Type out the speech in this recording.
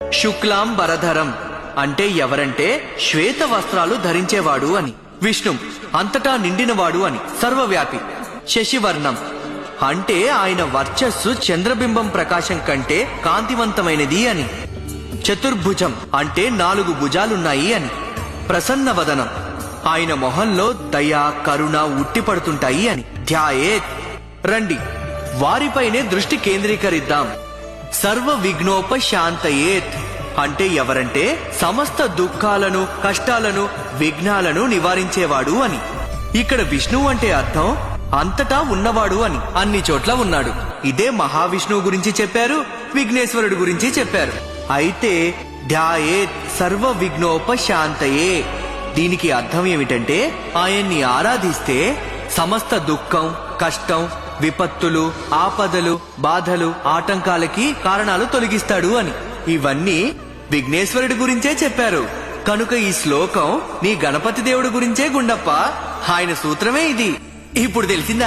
శుక్లాం వరధరం అంటే ఎవరంటే శ్వేత వస్త్రాలు ధరించేవాడు అని. విష్ణు అంతటా నిండినవాడు అని. సర్వవ్యాపి. శశివర్ణం అంటే ఆయన వర్చస్సు చంద్రబింబం ప్రకాశం కంటే కాంతివంతమైనది అని. చతుర్భుజం అంటే 4 భుజాలున్నాయి అని. ప్రసన్నవదనం ఆయన మొహంలో దయ కరుణ ఉట్టిపడుతుంటాయి అని. ధ్యాయేత్ రండి వారిపైనే దృష్టి కేంద్రీకరిద్దాం. సర్వ విఘ్నోపశాంతయేత్ అంటే ఎవరంటే సమస్త దుఃఖాలను కష్టాలను విఘ్నాలను నివారించేవాడు అని. ఇక్కడ విష్ణువు అంటే అర్థం అంతటా ఉన్నవాడు అని. అన్ని చోట్ల ఉన్నాడు. ఇదే మహావిష్ణువు గురించి చెప్పారు, విఘ్నేశ్వరుడు గురించి చెప్పారు. అయితే ధ్యాయేత్ సర్వ విఘ్నోపశాంతయే దీనికి అర్థం ఏమిటంటే ఆయన్ని ఆరాధిస్తే సమస్త దుఃఖం కష్టం విపత్తులు ఆపదలు బాధలు ఆటంకాలకి కారణాలు తొలగిస్తాడు అని. ఇవన్నీ విఘ్నేశ్వరుడి గురించే చెప్పారు. కనుక ఈ శ్లోకం నీ గణపతి దేవుడి గురించే గుండప్ప. ఆయన సూత్రమే ఇది. ఇప్పుడు తెలిసిందా?